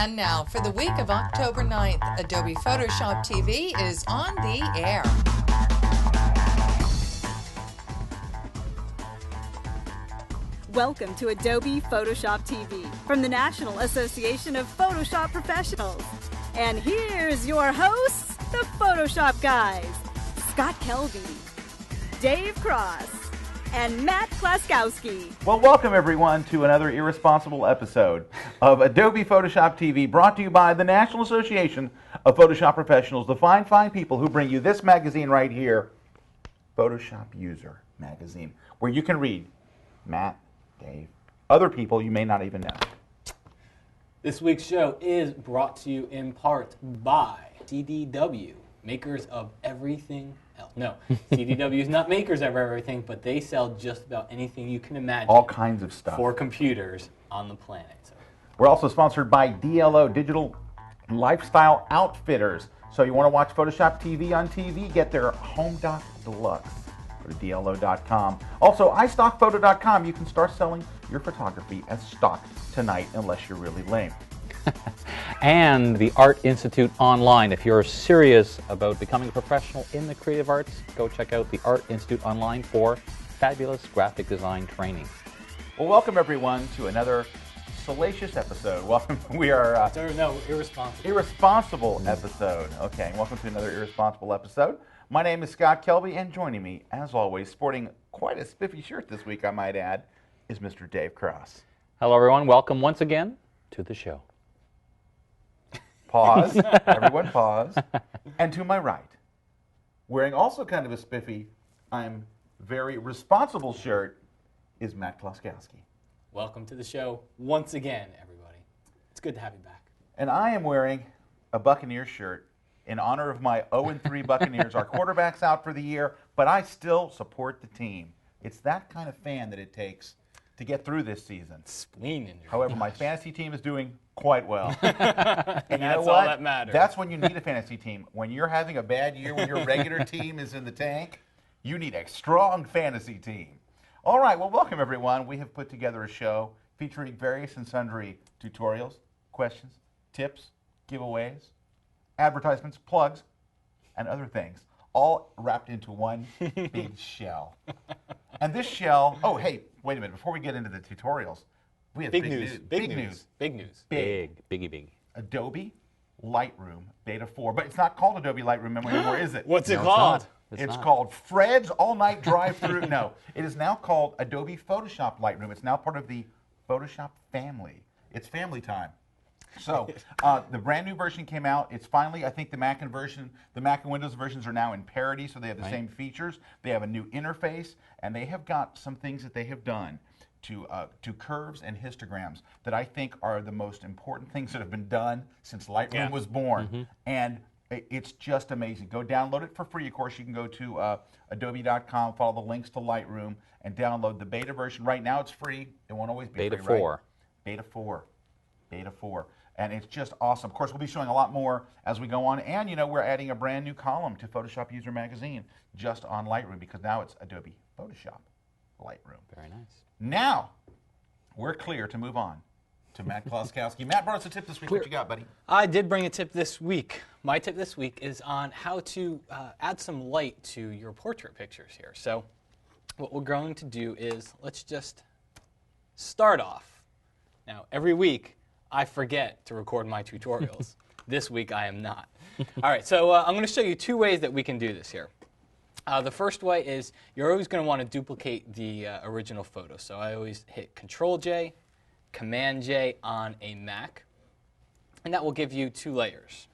And now, for the week of October 9th, Adobe Photoshop TV is on the air. Welcome to Adobe Photoshop TV from the National Association of Photoshop Professionals. And here's your hosts, the Photoshop guys, Scott Kelby, Dave Cross, and Matt Klaskowski. Well, welcome everyone to another irresponsible episode of Adobe Photoshop TV, brought to you by the National Association of Photoshop Professionals, the fine people who bring you this magazine right here, Photoshop User Magazine, where you can read Matt, Dave, other people you may not even know. This week's show is brought to you in part by CDW, makers of everything else. No, CDW is not makers of everything, but they sell just about anything you can imagine. All kinds of stuff. For computers on the planet. So. We're also sponsored by DLO, Digital Lifestyle Outfitters. So you want to watch Photoshop TV on TV, get their Home Doc Deluxe. Go to DLO.com. Also, iStockPhoto.com. You can start selling your photography as stock tonight, unless you're really lame. And the Art Institute Online. If you're serious about becoming a professional in the creative arts, go check out the Art Institute Online for fabulous graphic design training. Well, welcome everyone to another salacious episode. Welcome. We are irresponsible episode. Okay, welcome to another irresponsible episode. My name is Scott Kelby, and joining me, as always, sporting quite a spiffy shirt this week, I might add, is Mr. Dave Cross. Hello, everyone. Welcome once again to the show. Pause. Everyone pause. And to my right, wearing also kind of a spiffy, I'm very responsible shirt, is Matt Klaskowski. Welcome to the show once again, everybody. It's good to have you back. And I am wearing a Buccaneers shirt in honor of my 0-3 Buccaneers. Our quarterback's out for the year, but I still support the team. It's that kind of fan that it takes to get through this season. Spleen injury. However, my fantasy team is doing quite well. And that's all that matters. That's when you need a fantasy team. When you're having a bad year, when your regular team is in the tank, you need a strong fantasy team. All right, well, welcome everyone. We have put together a show featuring various and sundry tutorials, questions, tips, giveaways, advertisements, plugs, and other things, all wrapped into one big shell. And this shell, oh, hey, wait a minute. Before we get into the tutorials, we have big news. Big news. Big. Adobe Lightroom Beta 4. But it's not called Adobe Lightroom anymore, is it? What's it called? It's called Fred's All-Night Drive-Thru. No, it is now called Adobe Photoshop Lightroom. It's now part of the Photoshop family. It's family time. So the brand new version came out. It's finally, I think the Mac and Windows versions are now in parity, so they have the same features. They have a new interface, and they have got some things that they have done to curves and histograms that I think are the most important things that have been done since Lightroom was born. Mm-hmm. And it's just amazing. Go download it for free. Of course, you can go to adobe.com, follow the links to Lightroom, and download the beta version. Right now, it's free. It won't always be Beta free, 4. Right? Beta 4. And it's just awesome. Of course, we'll be showing a lot more as we go on. And, you know, we're adding a brand new column to Photoshop User Magazine just on Lightroom, because now it's Adobe Photoshop Lightroom. Very nice. Now, we're clear to move on to Matt Klaskowski. Matt brought us a tip this week. What you got, buddy? I did bring a tip this week. My tip this week is on how to add some light to your portrait pictures here. So what we're going to do is let's just start off. Now, every week, I forget to record my tutorials. This week, I am not. All right, so I'm going to show you two ways that we can do this here. The first way is you're always going to want to duplicate the original photo. So I always hit Control-J, Command-J on a Mac, and that will give you two layers.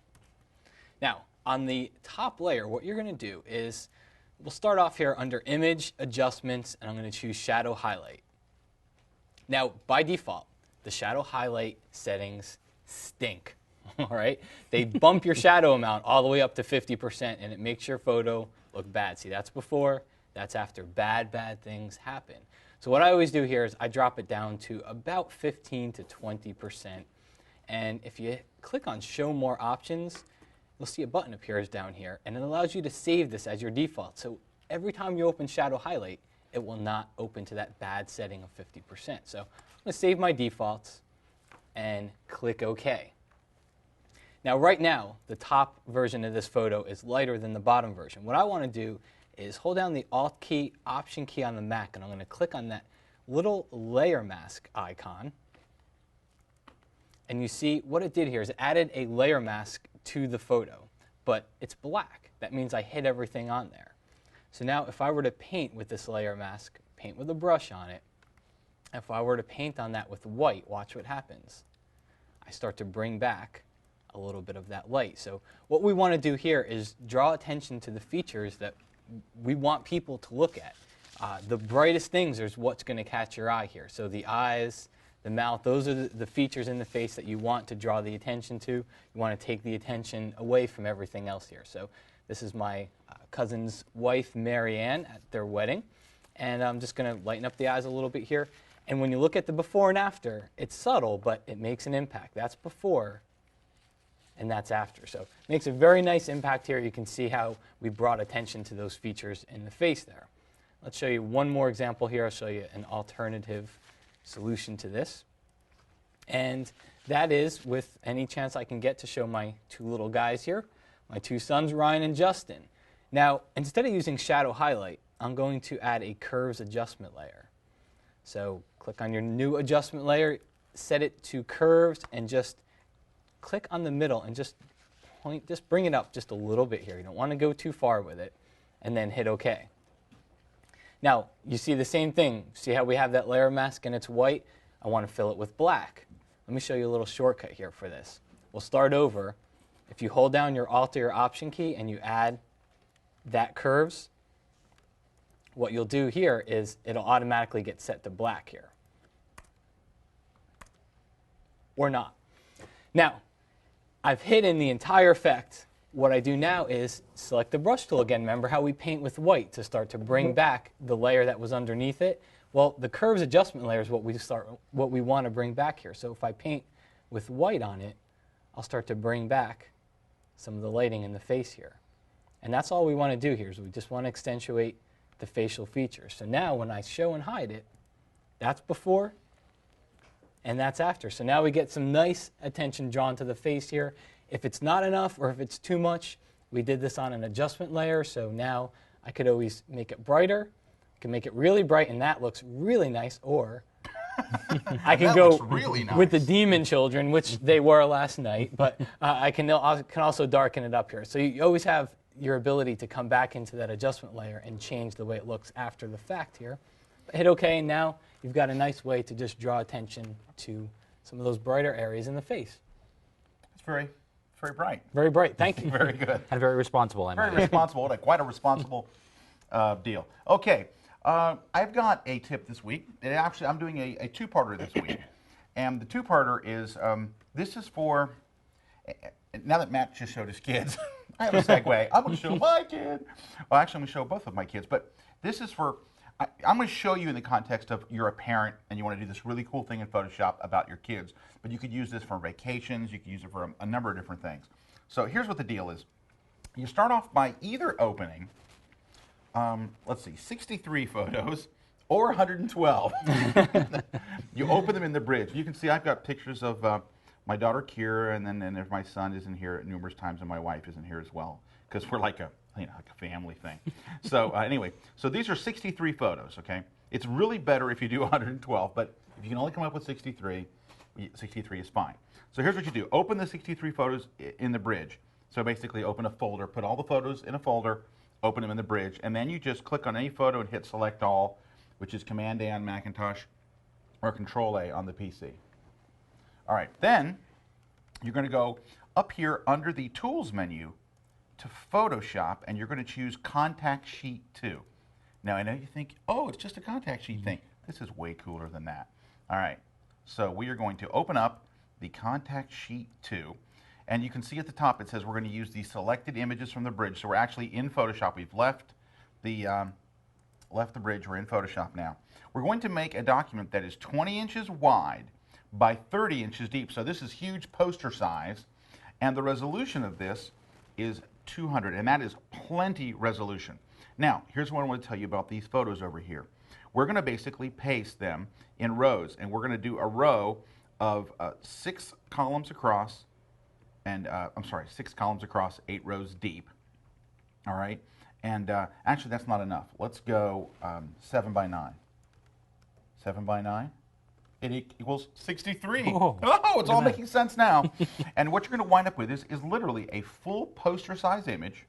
Now, on the top layer, what you're going to do is we'll start off here under Image, Adjustments, and I'm going to choose Shadow Highlight. Now, by default, the shadow highlight settings stink, all right? They bump your shadow amount all the way up to 50%, and it makes your photo look bad. See, that's before, that's after bad things happen. So what I always do here is I drop it down to about 15 to 20%. And if you click on Show More Options, you'll see a button appears down here, and it allows you to save this as your default. So every time you open Shadow Highlight, it will not open to that bad setting of 50%. So I'm going to save my defaults and click OK. Now, right now, the top version of this photo is lighter than the bottom version. What I want to do is hold down the Alt key, Option key on the Mac, and I'm going to click on that little layer mask icon. And you see what it did here is it added a layer mask to the photo, but it's black. That means I hid everything on there. So now if I were to paint with this layer mask, paint with a brush on it, if I were to paint on that with white, watch what happens. I start to bring back a little bit of that light. So what we want to do here is draw attention to the features that we want people to look at. The brightest things is what's going to catch your eye here. So the eyes, the mouth, those are the features in the face that you want to draw the attention to. You want to take the attention away from everything else here. So this is my cousin's wife, Mary Ann, at their wedding. And I'm just going to lighten up the eyes a little bit here. And when you look at the before and after, it's subtle, but it makes an impact. That's before, and that's after. So it makes a very nice impact here. You can see how we brought attention to those features in the face there. Let's show you one more example here. I'll show you an alternative solution to this. And that is with any chance I can get to show my two little guys here, my two sons, Ryan and Justin. Now, instead of using shadow highlight, I'm going to add a curves adjustment layer. So click on your new adjustment layer, set it to curves, and just click on the middle and just bring it up just a little bit here. You don't want to go too far with it, and then hit OK. Now, you see the same thing. See how we have that layer mask and it's white? I want to fill it with black. Let me show you a little shortcut here for this. We'll start over. If you hold down your Alt or your Option key and you add that curves, what you'll do here is it'll automatically get set to black here. Or not. Now, I've hidden the entire effect. What I do now is select the brush tool again. Remember how we paint with white to start to bring back the layer that was underneath it? Well, the curves adjustment layer is what we want to bring back here. So if I paint with white on it, I'll start to bring back some of the lighting in the face here. And that's all we want to do here is we just want to accentuate the facial features. So now when I show and hide it, that's before and that's after. So now we get some nice attention drawn to the face here. If it's not enough or if it's too much, we did this on an adjustment layer, so now I could always make it brighter. I can make it really bright, and that looks really nice, or I can go really nice with the demon children, which they were last night, but I can also darken it up here. So you always have your ability to come back into that adjustment layer and change the way it looks after the fact here. Hit OK, and now you've got a nice way to just draw attention to some of those brighter areas in the face. It's very bright. Very bright. Thank you. Very good. And very responsible, I might Very add. responsible. Quite a responsible deal. Okay, I've got a tip this week. And actually, I'm doing a two-parter this week. And the two-parter is, this is for, now that Matt just showed his kids, I have a segue. I'm going to show my kid. Well, actually, I'm going to show both of my kids. But this is for, I'm going to show you in the context of you're a parent and you want to do this really cool thing in Photoshop about your kids. But you could use this for vacations. You could use it for a number of different things. So here's what the deal is. You start off by either opening, let's see, 63 photos or 112. You open them in the bridge. You can see I've got pictures of my daughter Kira, and then there's my son is in here numerous times, and my wife is in here as well, because we're like a family thing. So anyway, so these are 63 photos, okay? It's really better if you do 112, but if you can only come up with 63, 63 is fine. So here's what you do. Open the 63 photos in the bridge. So basically open a folder, put all the photos in a folder, open them in the bridge, and then you just click on any photo and hit Select All, which is Command-A on Macintosh or Control-A on the PC. All right, then you're going to go up here under the Tools menu to Photoshop, and you're going to choose Contact Sheet 2. Now, I know you think, oh, it's just a contact sheet thing. This is way cooler than that. All right, so we are going to open up the Contact Sheet 2, and you can see at the top it says we're going to use the selected images from the bridge. So we're actually in Photoshop. We've left the bridge. We're in Photoshop now. We're going to make a document that is 20 inches wide by 30 inches deep. So this is huge poster size, and the resolution of this is 200, and that is plenty resolution. Now, here's what I want to tell you about these photos over here. We're going to basically paste them in rows, and we're going to do a row of 6 columns across and I'm sorry, 6 columns across, 8 rows deep. All right, and actually that's not enough. Let's go 7 by 9. 7 by 9. It equals 63. Oh, It's all making sense now. And what you're going to wind up with is literally a full poster size image.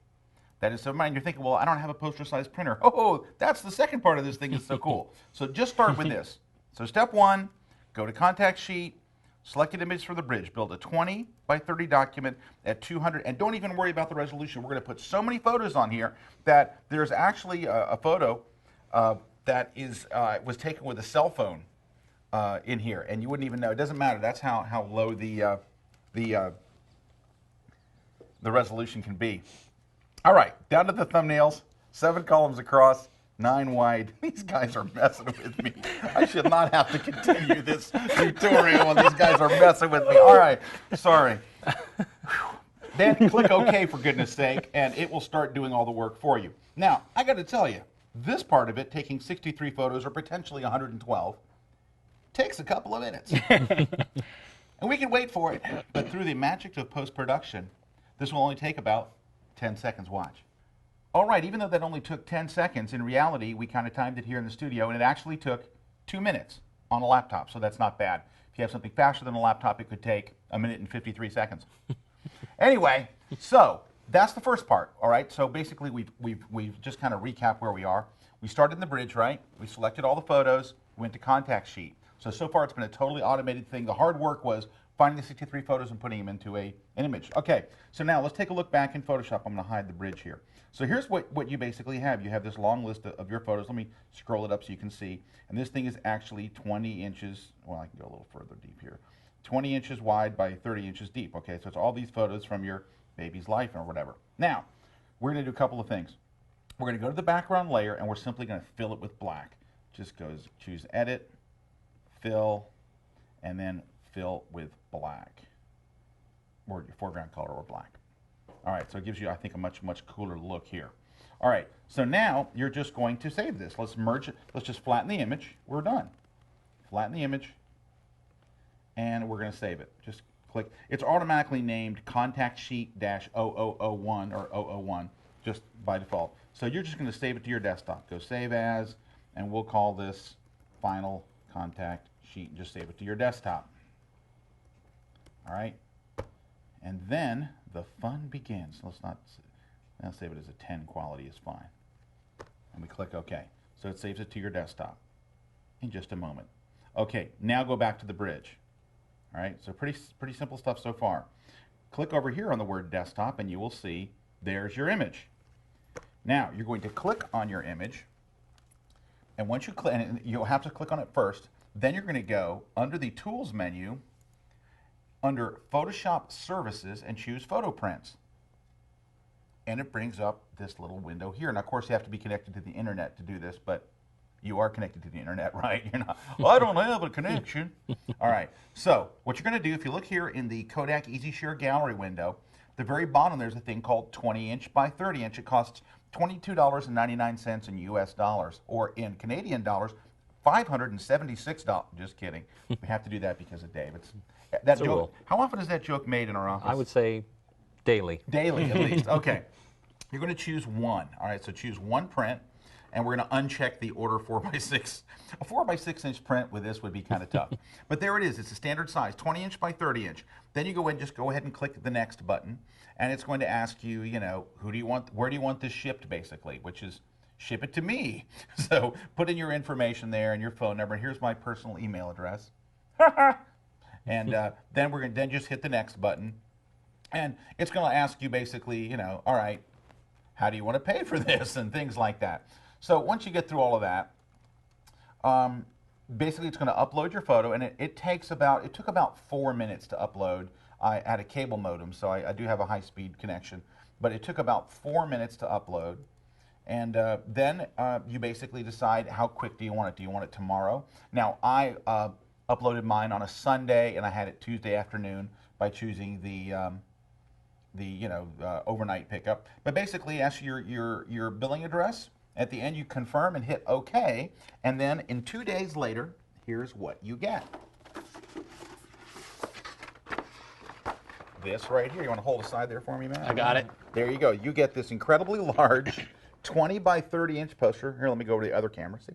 That is 7 by 9. You're thinking, well, I don't have a poster size printer. Oh, that's the second part of this thing is so cool. So just start with this. So step 1, go to contact sheet, select an image for the bridge, build a 20 by 30 document at 200, and don't even worry about the resolution. We're going to put so many photos on here that there's actually a photo that was taken with a cell phone in here, and you wouldn't even know. It doesn't matter. That's how low the resolution can be. All right, down to the thumbnails. 7 columns across, 9 wide. These guys are messing with me. I should not have to continue this tutorial when these guys are messing with me. All right, sorry. Then click OK, for goodness sake, and it will start doing all the work for you. Now, I got to tell you, this part of it, taking 63 photos or potentially 112, takes a couple of minutes. And we can wait for it, but through the magic of post-production, this will only take about 10 seconds. Watch. All right, even though that only took 10 seconds, in reality, we kind of timed it here in the studio, and it actually took 2 minutes on a laptop, so that's not bad. If you have something faster than a laptop, it could take 1 minute and 53 seconds. Anyway, so that's the first part, all right? So basically, we've just kind of recapped where we are. We started in the bridge, right? We selected all the photos, went to contact sheet. So far, it's been a totally automated thing. The hard work was finding the 63 photos and putting them into an image. Okay, so now let's take a look back in Photoshop. I'm going to hide the bridge here. So here's what you basically have. You have this long list of your photos. Let me scroll it up so you can see. And this thing is actually 20 inches. Well, I can go a little further deep here. 20 inches wide by 30 inches deep. Okay, so it's all these photos from your baby's life or whatever. Now, we're going to do a couple of things. We're going to go to the background layer, and we're simply going to fill it with black. Just choose Edit, Fill, and then fill with black, or your foreground color or black. All right, so it gives you, I think, a much, much cooler look here. All right, so now you're just going to save this. Let's merge it. Let's just flatten the image. We're done. Flatten the image, and we're going to save it. Just click. It's automatically named Contact Sheet -0001 or 001, just by default. So you're just going to save it to your desktop. Go Save As, and we'll call this Final Contact Sheet, and just save it to your desktop. All right, and then the fun begins. Let's save it as a 10 quality is fine. And we click OK. So it saves it to your desktop in just a moment. Okay, now go back to the bridge. All right, so pretty simple stuff so far. Click over here on the word desktop, and you will see there's your image. Now you're going to click on your image, and once you click, and you'll have to click on it first. Then you're going to go under the Tools menu, under Photoshop Services, and choose Photo Prints. And it brings up this little window here. And of course, you have to be connected to the internet to do this, but you are connected to the internet, right? You're not, I don't have a connection. All right, so what you're going to do, if you look here in the Kodak EasyShare Gallery window, the very bottom there's a thing called 20 inch by 30 inch. It costs $22.99 in US dollars, or in Canadian dollars, $576. Just kidding. We have to do that because of Dave. That joke. Rule. How often is that joke made in our office? I would say daily. Daily, at least. Okay. You're going to choose one. All right, so choose one print, and we're going to uncheck the order 4x6. A 4x6 inch print with this would be kind of tough. But there it is. It's a standard size, 20 inch by 30 inch. Then you go in, just go ahead and click the next button, and it's going to ask you, who do you want, where do you want this shipped, basically, which is ship it to me. So put in your information there and your phone number. And here's my personal email address. And then we're going to just hit the next button, and it's going to ask you basically, all right, how do you want to pay for this and things like that. So once you get through all of that, basically it's going to upload your photo, and it took about 4 minutes to upload. I had a cable modem, so I do have a high-speed connection, but it took about 4 minutes to upload. And then you basically decide how quick do you want it. Do you want it tomorrow? Now, I uploaded mine on a Sunday, and I had it Tuesday afternoon by choosing the overnight pickup. But basically, ask your billing address. At the end, you confirm and hit OK. And then in 2 days later, here's what you get. this right here. You want to hold aside there for me, Matt? I got it. There you go. You get this incredibly large 20 by 30 inch poster. Here, let me go over to the other camera. See?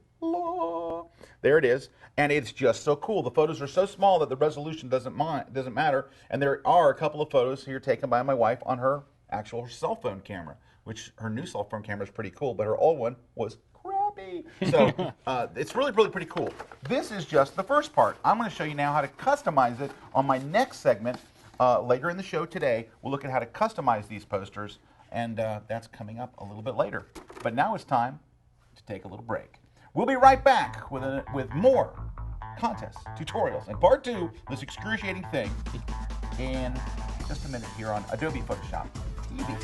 There it is. And it's just so cool. The photos are so small that the resolution doesn't matter. And there are a couple of photos here taken by my wife on her actual cell phone camera, which her new cell phone camera is pretty cool, but her old one was crappy. So it's really, really pretty cool. This is just the first part. I'm going to show you now how to customize it on my next segment. Later in the show today, we'll look at how to customize these posters, and that's coming up a little bit later. But now it's time to take a little break. We'll be right back with more contests, tutorials, and part 2 of this excruciating thing in just a minute here on Adobe Photoshop TV.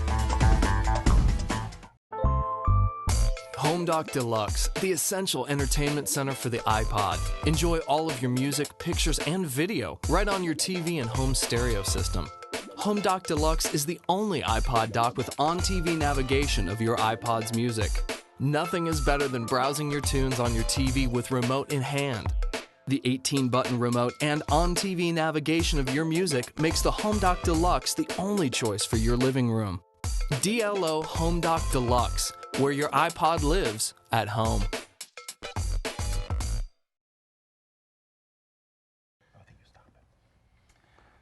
Home Dock Deluxe, the essential entertainment center for the iPod. Enjoy all of your music, pictures, and video right on your TV and home stereo system. Home Dock Deluxe is the only iPod dock with on-TV navigation of your iPod's music. Nothing is better than browsing your tunes on your TV with remote in hand. The 18-button remote and on-TV navigation of your music makes the Home Dock Deluxe the only choice for your living room. DLO Home Dock Deluxe, where your iPod lives at home.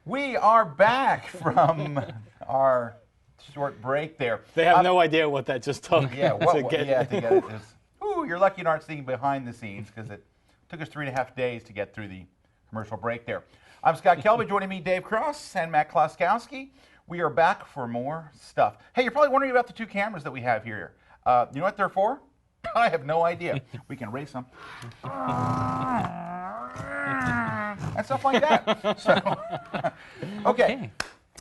We are back from our short break there. They have no idea what that just took. Yeah, to get it is. Ooh, you're lucky you aren't seeing behind the scenes because it took us 3.5 days to get through the commercial break there. I'm Scott Kelby, joining me Dave Cross and Matt Kloskowski. We are back for more stuff. Hey, you're probably wondering about the 2 cameras that we have here. You know what they're for? I have no idea. We can race them. And stuff like that. So, okay.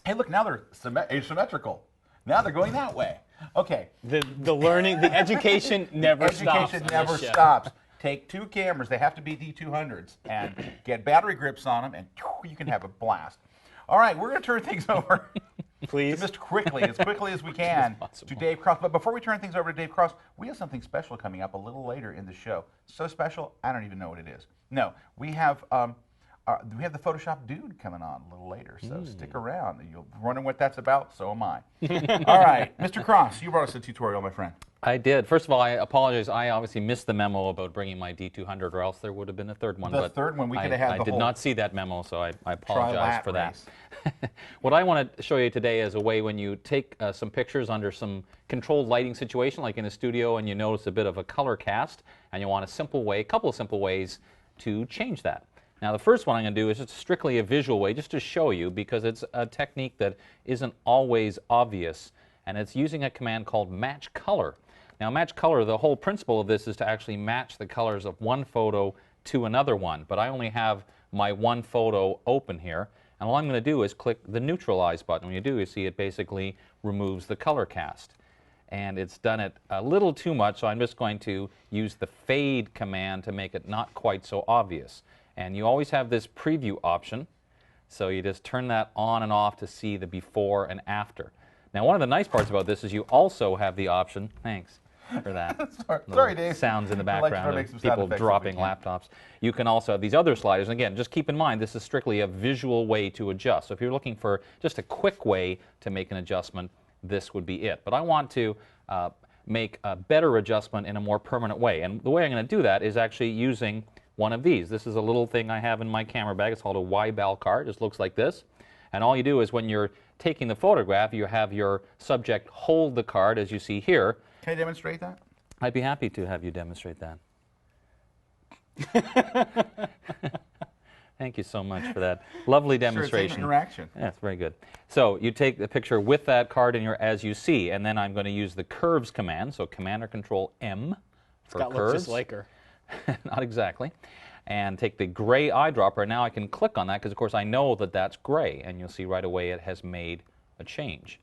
Hey, look, now they're asymmetrical. Now they're going that way. Okay. The learning, the education never stops. Education never stops. Take 2 cameras. They have to be D200s. And get battery grips on them, and you can have a blast. All right, we're going to turn things over. Please. Just quickly as we can, to Dave Cross. But before we turn things over to Dave Cross, we have something special coming up a little later in the show. So special, I don't even know what it is. No, we have the Photoshop dude coming on a little later, so stick around. You're wondering what that's about, so am I. All right, Mr. Cross, you brought us a tutorial, my friend. I did. First of all, I apologize. I obviously missed the memo about bringing my D200, or else there would have been a third one. The third one, we could have had the whole... I did not see that memo, so I apologize for that. Race. What I want to show you today is a way when you take some pictures under some controlled lighting situation, like in a studio, and you notice a bit of a color cast, and you want a couple of simple ways to change that. Now, the first one I'm going to do is just strictly a visual way, just to show you, because it's a technique that isn't always obvious, and it's using a command called match color. Now, match color, the whole principle of this is to actually match the colors of one photo to another one, but I only have my one photo open here, and all I'm going to do is click the neutralize button. When you do, you see it basically removes the color cast. And it's done it a little too much, so I'm just going to use the fade command to make it not quite so obvious. And you always have this preview option, so you just turn that on and off to see the before and after. Now, one of the nice parts about this is you also have the option, thanks for that. Sorry, Dave. Sounds in the I'd like to background make of some sound people effects dropping if we can. laptops. You can also have these other sliders. And again, just keep in mind, this is strictly a visual way to adjust. So if you're looking for just a quick way to make an adjustment, this would be it. But I want to make a better adjustment in a more permanent way. And the way I'm going to do that is actually using one of these. This is a little thing I have in my camera bag. It's called a Y-Bal card. It just looks like this. And all you do is when you're taking the photograph, you have your subject hold the card, as you see here. Can you demonstrate that? I'd be happy to have you demonstrate that. Thank you so much for that lovely demonstration. Sure, it's an interaction. Yeah, it's very good. So you take the picture with that card in your as you see, and then I'm going to use the curves command. So Command or Control M for Scott curves. looks just like her. Not exactly. And take the gray eyedropper. Now I can click on that because, of course, I know that that's gray, and you'll see right away it has made a change.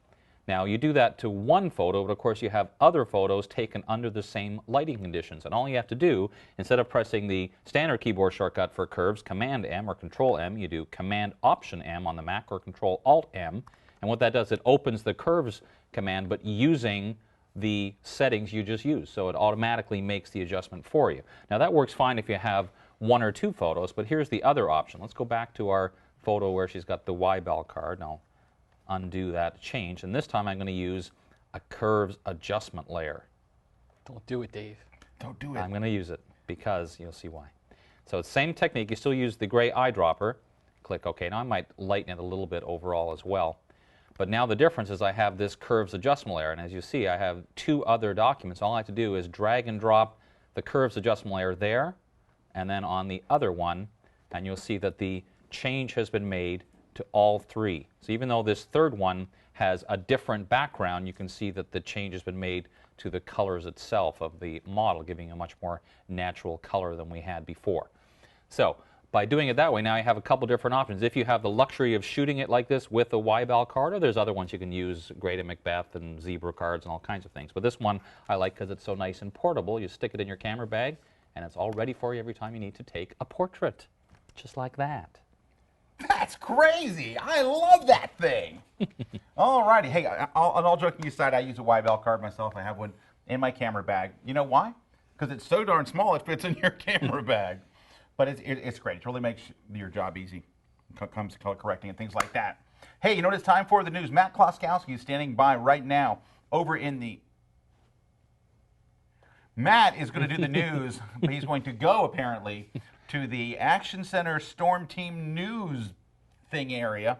Now, you do that to one photo, but of course you have other photos taken under the same lighting conditions. And all you have to do, instead of pressing the standard keyboard shortcut for curves, Command M or Control M, you do Command Option M on the Mac or Control Alt M. And what that does, it opens the curves command, but using the settings you just used. So it automatically makes the adjustment for you. Now, that works fine if you have one or two photos, but here's the other option. Let's go back to our photo where she's got the Y-Bal card. And I'll undo that change. And this time I'm going to use a curves adjustment layer. Don't do it, Dave. Don't do it. I'm going to use it because you'll see why. So it's the same technique. You still use the gray eyedropper. Click OK. Now I might lighten it a little bit overall as well. But now the difference is I have this curves adjustment layer. And as you see, I have two other documents. All I have to do is drag and drop the curves adjustment layer there and then on the other one. And you'll see that the change has been made to all three. So even though this third one has a different background, you can see that the change has been made to the colors itself of the model, giving a much more natural color than we had before. So by doing it that way, now I have a couple different options. If you have the luxury of shooting it like this with a Y-Bal card, or there's other ones you can use, Great Macbeth and Zebra cards and all kinds of things. But this one I like because it's so nice and portable. You stick it in your camera bag, and it's all ready for you every time you need to take a portrait, just like that. That's crazy. I love that thing. All righty. Hey, all joking aside, I use a Y-Bal card myself. I have one in my camera bag. You know why? Because it's so darn small it fits in your camera bag. But it's great. It really makes your job easy. It comes to color correcting and things like that. Hey, you know what it's time for? The news. Matt Kloskowski is standing by right now over in the... Matt is going to do the news, but he's going to go, apparently, to the Action Center Storm Team news thing area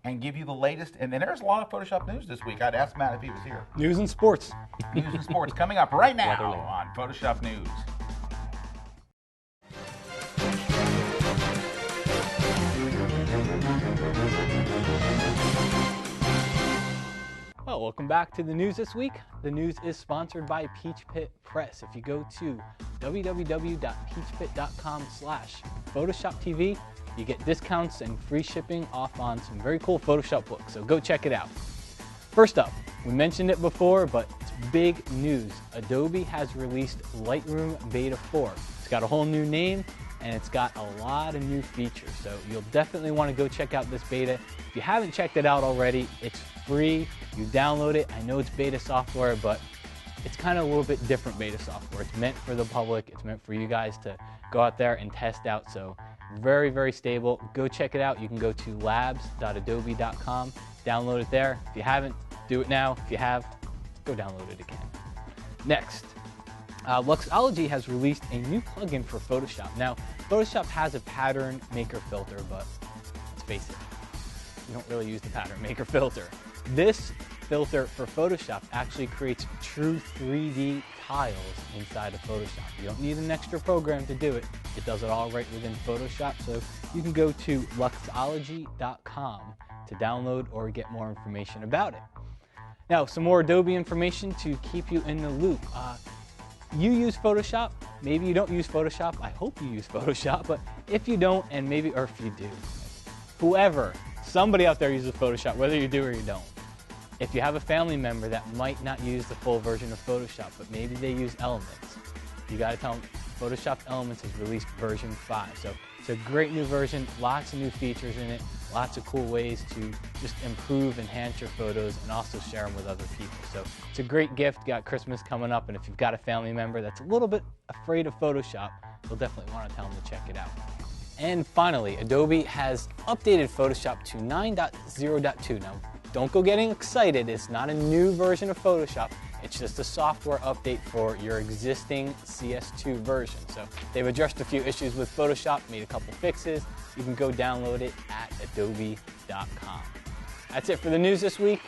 and give you the latest. And there's a lot of Photoshop news this week. I'd ask Matt if he was here. News and sports. News and sports coming up right now on Photoshop News. Well, welcome back to the news this week. The news is sponsored by Peach Pit Press. If you go to www.peachpit.com/PhotoshopTV, you get discounts and free shipping off on some very cool Photoshop books, so go check it out. First up, we mentioned it before, but it's big news. Adobe has released Lightroom Beta 4. It's got a whole new name, and it's got a lot of new features, so you'll definitely want to go check out this beta. If you haven't checked it out already, it's free. You download it. I know it's beta software, but it's kind of a little bit different beta software. It's meant for the public. It's meant for you guys to go out there and test out, so very, very stable. Go check it out. You can go to labs.adobe.com, download it there. If you haven't, do it now. If you have, go download it again. Next. Luxology has released a new plugin for Photoshop. Now, Photoshop has a pattern maker filter, but let's face it, you don't really use the pattern maker filter. This filter for Photoshop actually creates true 3D tiles inside of Photoshop. You don't need an extra program to do it. It does it all right within Photoshop, so you can go to luxology.com to download or get more information about it. Now, some more Adobe information to keep you in the loop. You use Photoshop, maybe you don't use Photoshop, I hope you use Photoshop, but if you don't, and maybe, or if you do, whoever, somebody out there uses Photoshop, whether you do or you don't. If you have a family member that might not use the full version of Photoshop, but maybe they use Elements, you gotta tell them Photoshop Elements has released version 5. So it's a great new version, lots of new features in it, lots of cool ways to just improve, enhance your photos, and also share them with other people. So it's a great gift. You got Christmas coming up, and if you've got a family member that's a little bit afraid of Photoshop, you'll definitely want to tell them to check it out. And finally, Adobe has updated Photoshop to 9.0.2. Now, don't go getting excited. It's not a new version of Photoshop. It's just a software update for your existing CS2 version. So they've addressed a few issues with Photoshop, made a couple fixes. You can go download it at adobe.com. That's it for the news this week.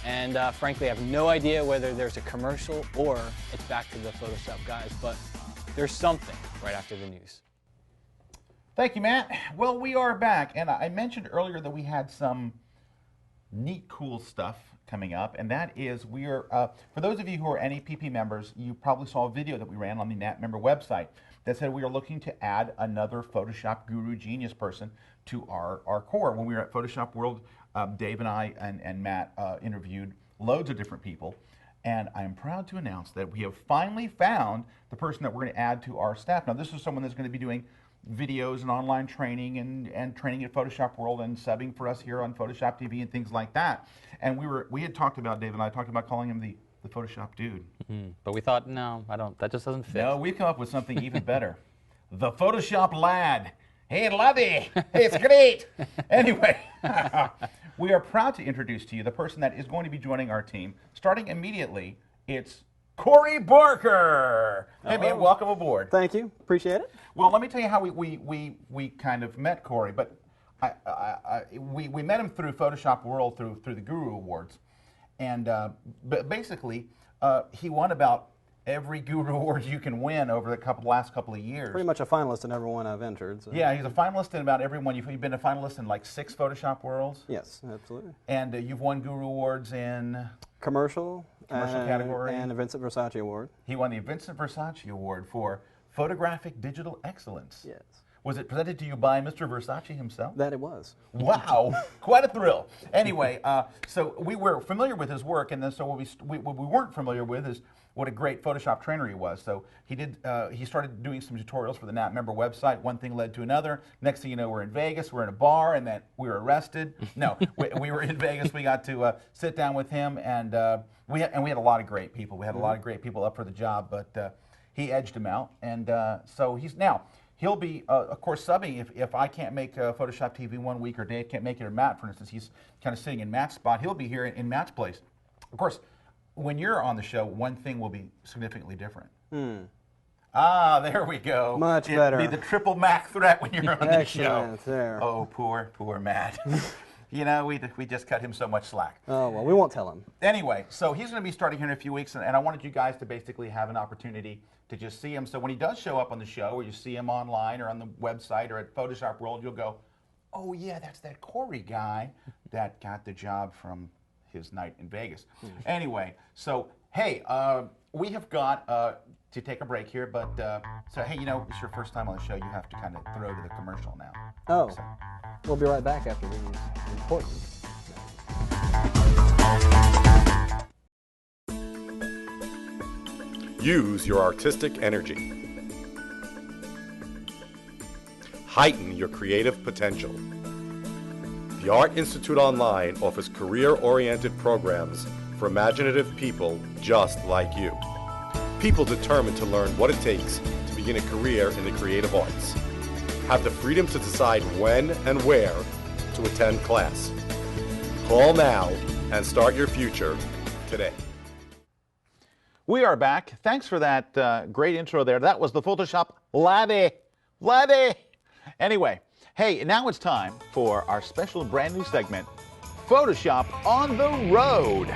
And frankly, I have no idea whether there's a commercial or it's back to the Photoshop guys, but there's something right after the news. Thank you, Matt. Well, we are back, and I mentioned earlier that we had some neat, cool stuff coming up, and that is we are, for those of you who are NAPP members, you probably saw a video that we ran on the NAP member website that said we are looking to add another Photoshop guru genius person to our core. When we were at Photoshop World, Dave and I and Matt interviewed loads of different people, and I am proud to announce that we have finally found the person that we're going to add to our staff. Now, this is someone that's going to be doing videos and online training and training at Photoshop World and subbing for us here on Photoshop TV and things like that. And we had talked about, Dave and I talked about calling him the Photoshop dude. But we thought, no, that just doesn't fit. No, we've come up with something even better. The Photoshop lad. Hey, Laddie, it's great. Anyway, we are proud to introduce to you the person that is going to be joining our team, starting immediately. It's Corey Barker. Hey, man, welcome aboard. Thank you. Appreciate it. Well, let me tell you how we kind of met Corey, but we met him through Photoshop World, through the Guru Awards, and but basically he won about every Guru Award you can win over the last couple of years. Pretty much a finalist in every one I've entered. So. Yeah, he's a finalist in about every one. You've been a finalist in like 6 Photoshop Worlds. Yes, absolutely. And you've won Guru Awards in commercial category and a Vincent Versace Award. He won the Vincent Versace Award for photographic digital excellence. Yes. Was it presented to you by Mr. Versace himself? That it was. Wow, quite a thrill. Anyway, so we were familiar with his work, and then so what we weren't familiar with is what a great Photoshop trainer he was. So he started doing some tutorials for the Nat Member website. One thing led to another. Next thing you know, we're in Vegas. We're in a bar, and then we were arrested. No, we were in Vegas. We got to sit down with him, and we had a lot of great people. We had a lot of great people up for the job, but he edged him out, and so he'll be, of course, subbing if I can't make Photoshop TV one week, or Dave can't make it, or Matt, for instance. He's kind of sitting in Matt's spot. He'll be here in Matt's place. Of course, when you're on the show, one thing will be significantly different. Ah, there we go. Much better. It'll be the triple Mac threat when you're on the show. Excellent, there. Oh, poor Matt. You know, we just cut him so much slack. Oh, well, we won't tell him. Anyway, so he's going to be starting here in a few weeks, and I wanted you guys to basically have an opportunity to just see him. So when he does show up on the show, or you see him online or on the website or at Photoshop World, you'll go, oh, yeah, that's that Corey guy that got the job from his night in Vegas. Anyway, so, hey, we have got to take a break here, but, so, hey, you know, it's your first time on the show. You have to kind of throw to the commercial now. Oh, So, we'll be right back after these important. Use your artistic energy. Heighten your creative potential. The Art Institute Online offers career-oriented programs for imaginative people just like you. People determined to learn what it takes to begin a career in the creative arts. Have the freedom to decide when and where to attend class. Call now and start your future today. we are back. Thanks for that great intro there. That was the Photoshop Laddie. Anyway, hey, now it's time for our special brand new segment, Photoshop on the Road.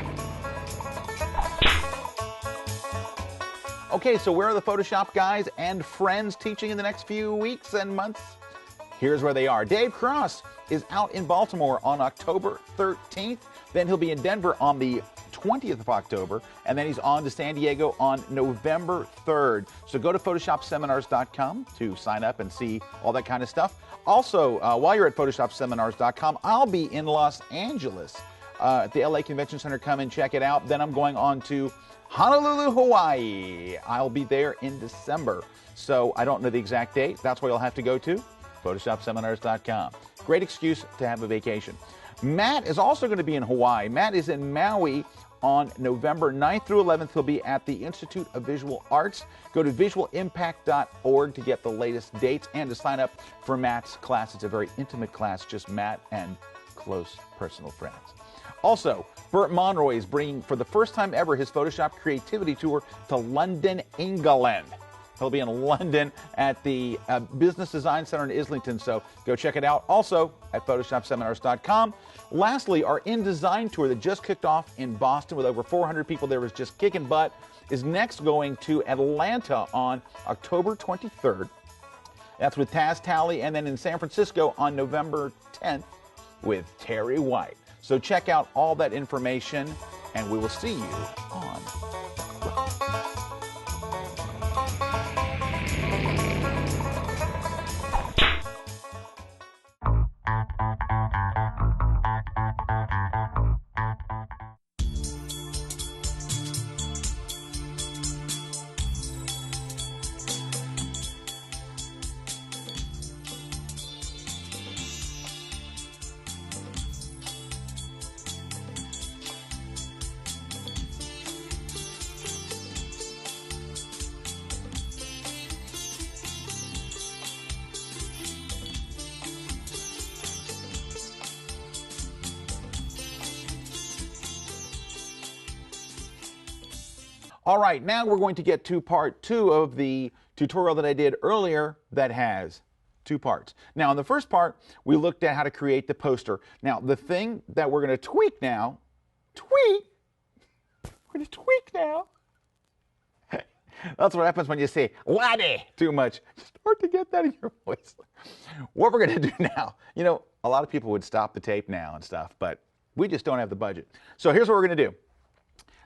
Okay, so where are the Photoshop guys and friends teaching in the next few weeks and months? Here's where they are. Dave Cross is out in Baltimore on October 13th. Then he'll be in Denver on the 20th of October, and then he's on to San Diego on November 3rd. So go to PhotoshopSeminars.com to sign up and see all that kind of stuff. Also, while you're at PhotoshopSeminars.com, I'll be in Los Angeles at the LA Convention Center. Come and check it out. Then I'm going on to Honolulu, Hawaii. I'll be there in December. So I don't know the exact date. That's where you'll have to go to, PhotoshopSeminars.com. Great excuse to have a vacation. Matt is also going to be in Hawaii. Matt is in Maui on November 9th through 11th. He'll be at the Institute of Visual Arts. Go to visualimpact.org to get the latest dates and to sign up for Matt's class. It's a very intimate class, just Matt and close personal friends. Also, Burt Monroy is bringing, for the first time ever, his Photoshop Creativity Tour to London, England. He'll be in London at the Business Design Center in Islington, so go check it out. Also at PhotoshopSeminars.com. Lastly, our InDesign tour that just kicked off in Boston with over 400 people there, was just kicking butt, is next going to Atlanta on October 23rd. That's with Taz Talley, and then in San Francisco on November 10th with Terry White. So check out all that information, and we will see you on All right, now we're going to get to part 2 of the tutorial that I did earlier that has 2 parts. Now, in the first part, we looked at how to create the poster. Now, the thing that we're going to tweak now, we're going to tweak now. That's what happens when you say laddie too much. Start to get that in your voice. What we're going to do now, you know, a lot of people would stop the tape now and stuff, but we just don't have the budget. So here's what we're going to do.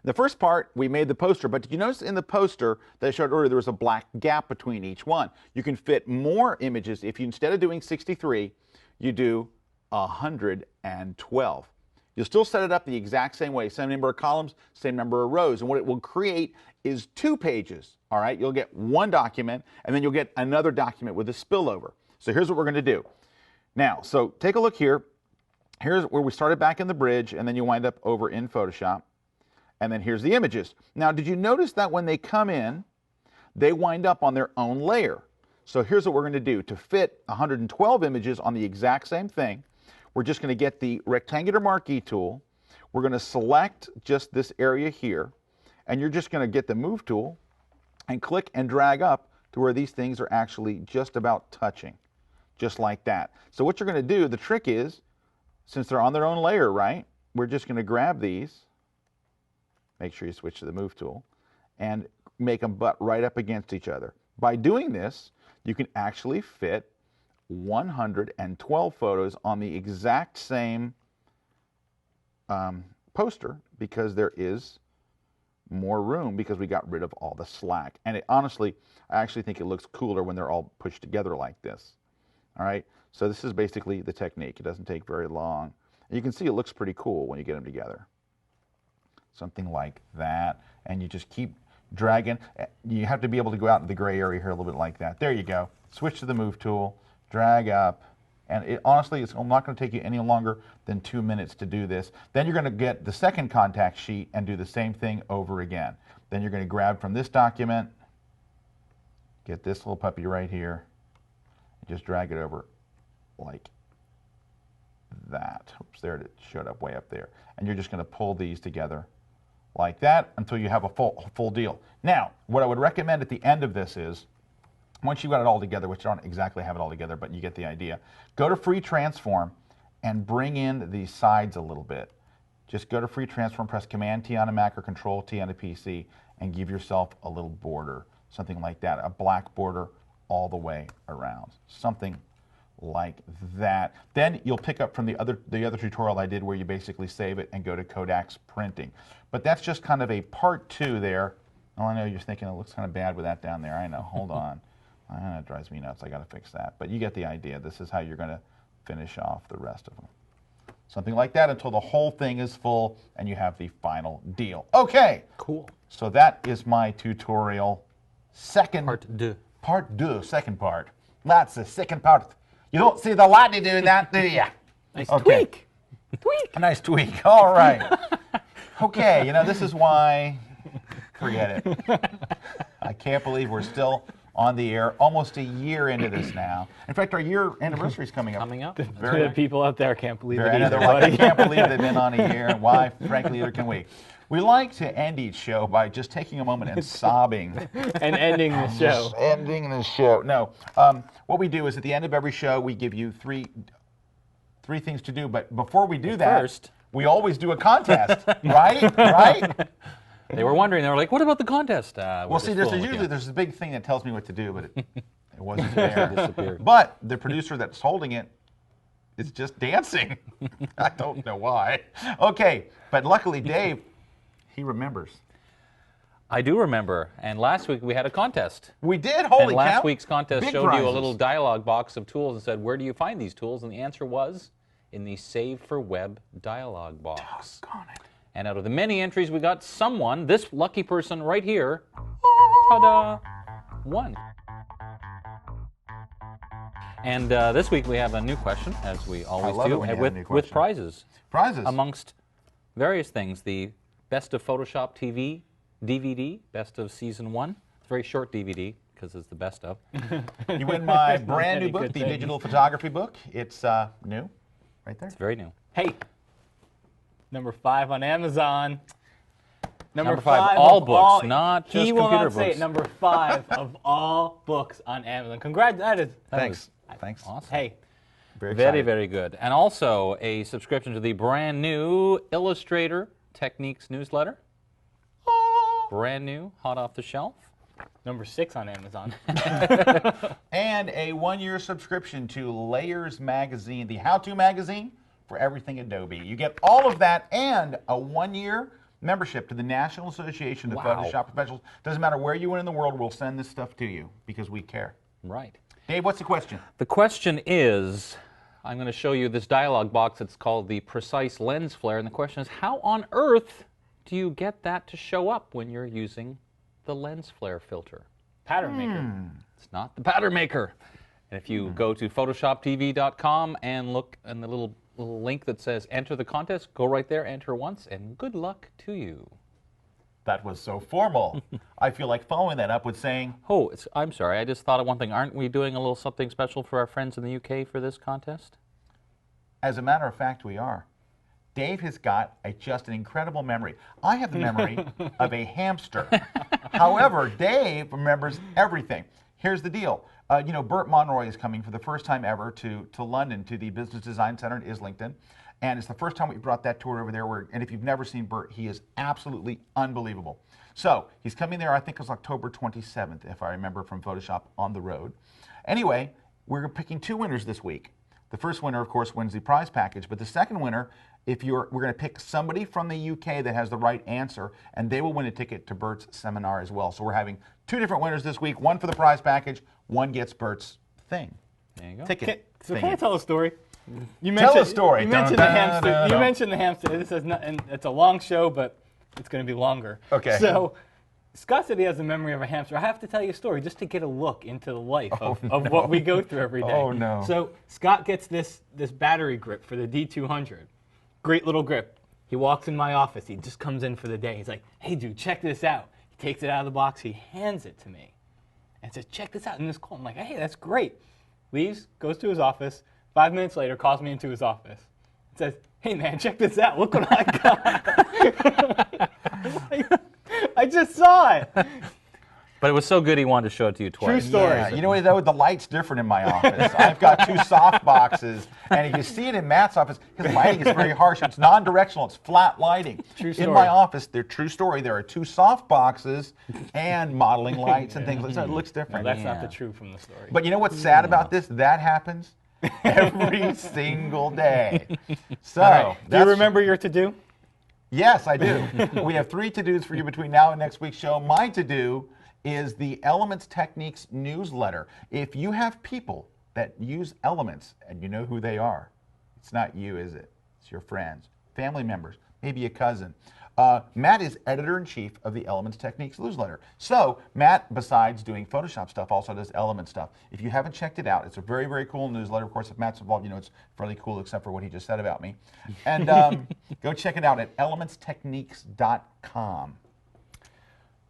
The first part, we made the poster, but did you notice in the poster that I showed earlier, there was a black gap between each one? You can fit more images if you, instead of doing 63, you do 112. You'll still set it up the exact same way, same number of columns, same number of rows, and what it will create is 2 pages, all right? You'll get one document, and then you'll get another document with a spillover. So here's what we're going to do. Now, so take a look here. Here's where we started back in the bridge, and then you wind up over in Photoshop. And then here's the images. Now, did you notice that when they come in, they wind up on their own layer? So here's what we're going to do. To fit 112 images on the exact same thing, we're just going to get the rectangular marquee tool. We're going to select just this area here, and you're just going to get the move tool and click and drag up to where these things are actually just about touching, just like that. So what you're going to do, the trick is, since they're on their own layer, right, we're just going to grab these. Make sure you switch to the move tool and make them butt right up against each other. By doing this, you can actually fit 112 photos on the exact same poster because there is more room because we got rid of all the slack. And it, honestly, I actually think it looks cooler when they're all pushed together like this. All right, so this is basically the technique. It doesn't take very long. And you can see it looks pretty cool when you get them together. Something like that, and you just keep dragging. You have to be able to go out into the gray area here a little bit like that. There you go. Switch to the move tool, drag up, and it, honestly, it's not going to take you any longer than 2 minutes to do this. Then you're going to get the second contact sheet and do the same thing over again. Then you're going to grab from this document, get this little puppy right here, and just drag it over like that. Oops, there it showed up way up there. And you're just going to pull these together like that until you have a full deal. Now, what I would recommend at the end of this is, once you've got it all together, which I don't exactly have it all together, but you get the idea, go to Free Transform and bring in the sides a little bit. Just go to Free Transform, press Command-T on a Mac or Control-T on a PC, and give yourself a little border, something like that, a black border all the way around, something like that. Then you'll pick up from the other tutorial I did where you basically save it and go to Kodak's printing. But that's just kind of a part 2 there. Oh, I know you're thinking it looks kind of bad with that down there. I know. Hold on. That drives me nuts. I got to fix that. But you get the idea. This is how you're going to finish off the rest of them. Something like that until the whole thing is full and you have the final deal. Okay. Cool. So that is my tutorial. Part 2. Part 2, second part. That's the second part. You don't see the laddie doing that, do you? Nice tweak. A nice tweak. All right. Okay, you know, this is why, forget it. I can't believe we're still on the air, almost a year into this now. In fact, our year anniversary is coming up. The people out there can't believe it either. either. Like, I can't believe they've been on a year, and why, frankly, neither can we. We like to end each show by just taking a moment and sobbing. And ending the show. Just ending the show. No. What we do is at the end of every show, we give you three things to do. But before we do that, first, we always do a contest, right? Right? They were wondering. They were like, "What about the contest?" Well, see, there's a big thing that tells me what to do, but it wasn't there. But the producer that's holding it is just dancing. I don't know why. Okay, but luckily, Dave, he remembers. I do remember. And last week we had a contest. We did. Holy cow! And last week's contest Big showed prizes. you a little dialog box of tools and said, "Where do you find these tools?" And the answer was in the Save for Web dialog box. Doggone it. And out of the many entries we got, someone, this lucky person right here, ta-da, won. And this week we have a new question, as we always do, with prizes. Prizes. Amongst various things. The Best of Photoshop TV DVD, Best of Season 1. It's a very short DVD, because it's the best of. You win my brand new book, the digital photography book. It's new, right there. It's very new. Hey! Number 5 on Amazon. Number five, five all of books, not just He will computer not say books. it. Number 5 of all books on Amazon. Congrats. Thanks. Thanks. Awesome. Hey, Very Very, excited. very good. And also a subscription to the brand new Illustrator Techniques newsletter. Brand new, hot off the shelf. number 6 on Amazon. And a 1-year subscription to Layers Magazine, the how-to magazine for everything Adobe. You get all of that and a 1-year membership to the National Association of Photoshop Professionals. Doesn't matter where you are in the world, we'll send this stuff to you because we care. Right. Dave, what's the question? The question is, I'm going to show you this dialog box. It's called the Precise Lens Flare. And the question is, how on earth do you get that to show up when you're using the lens flare filter? Pattern maker. It's not the pattern maker. And if you go to PHOTOSHOPTV.com and look in the little link that says enter the contest, go right there, enter once, and good luck to you. That was so formal. I feel like following that up with saying, Oh, I'm sorry. I just thought of one thing. Aren't we doing a little something special for our friends in the UK for this contest? as a matter of fact, we are. Dave has got just an incredible memory. I have the memory of a hamster. However, Dave remembers everything. Here's the deal. You know, Burt Monroy is coming for the first time ever to London, to the Business Design Center in Islington. And it's the first time we brought that tour over there. And if you've never seen Burt, he is absolutely unbelievable. So he's coming there, I think it was October 27th, if I remember, from Photoshop on the road. Anyway, we're picking 2 winners this week. The first winner, of course, wins the prize package. But the second winner, we're going to pick somebody from the UK that has the right answer, and they will win a ticket to Burt's seminar as well. So we're having 2 different winners this week. One for the prize package, one gets Burt's thing. There you go. Ticket. So can I tell a story? You Tell a story. You mentioned Dun, the dun, hamster. dun, You dun. mentioned the hamster. This is not, and it's a long show, but it's going to be longer. Okay. So Scott said he has the memory of a hamster. I have to tell you a story just to get a look into the life of what we go through every day. Oh, no. So Scott gets this battery grip for the D200. Great little grip. He walks in my office. He just comes in for the day. He's like, hey, dude, check this out. He takes it out of the box. He hands it to me and says, check this out. In this call, I'm like, hey, that's great. Leaves, goes to his office. 5 minutes later, calls me into his office. Says, hey, man, check this out. Look what I got. I just saw it. But it was so good he wanted to show it to you twice. True story. Yeah, you know what, though? The light's different in my office. I've got 2 soft boxes, and if you see it in Matt's office, his lighting is very harsh. It's non-directional. It's flat lighting. True In story. my office, true story, there are 2 soft boxes and modeling lights and things like that. It looks No, different. that's not the truth from the story. But you know what's sad about this? That happens every single day. So, All right. Do you that's- remember your to-do? Yes, I do. We have 3 to-dos for you between now and next week's show. My to-do is the Elements Techniques newsletter. If you have people that use Elements and you know who they are, it's not you, is it? It's your friends, family members, maybe a cousin. Matt is editor-in-chief of the Elements Techniques newsletter. So Matt, besides doing Photoshop stuff, also does Element stuff. If you haven't checked it out, it's a very, very cool newsletter. Of course, if Matt's involved, you know it's fairly cool except for what he just said about me. And go check it out at elementstechniques.com.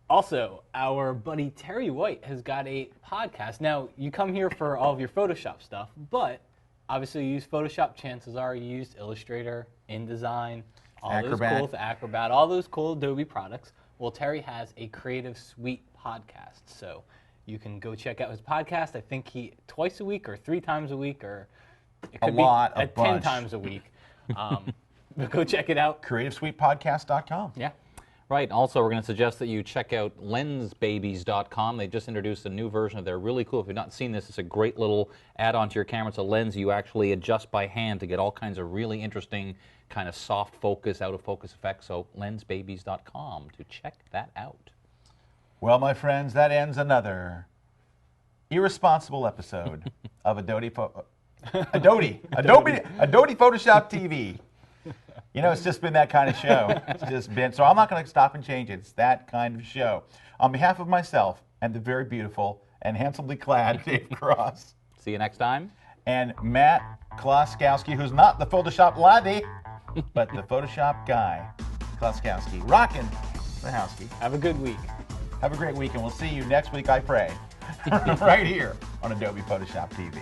Also, our buddy Terry White has got a podcast. Now, you come here for all of your Photoshop stuff, but obviously you use Photoshop, chances are you used Illustrator, InDesign, all Acrobat. those cool, Acrobat, all those cool Adobe products. Well, Terry has a Creative Suite podcast, so you can go check out his podcast. I think he twice a week or 3 times a week, or it could be lot, a 10 bunch. times a week. But go check it out. CreativeSuitePodcast.com. Yeah. Right. Also, we're going to suggest that you check out lensbabies.com. They just introduced a new version of their really cool. If you've not seen this, it's a great little add-on to your camera. It's a lens you actually adjust by hand to get all kinds of really interesting kind of soft focus, out of focus effects. So lensbabies.com to check that out. Well, my friends, that ends another irresponsible episode of Adobe Photoshop TV. You know, it's just been that kind of show. It's just been, so I'm not going to stop and change it. It's that kind of show. On behalf of myself and the very beautiful and handsomely clad Dave Cross See you next time. and Matt Kloskowski, who's not the Photoshop laddie, but the Photoshop guy, Kloskowski, rocking the housekeep. Have a good week. Have a great week, and we'll see you next week, I pray, right here on Adobe Photoshop TV.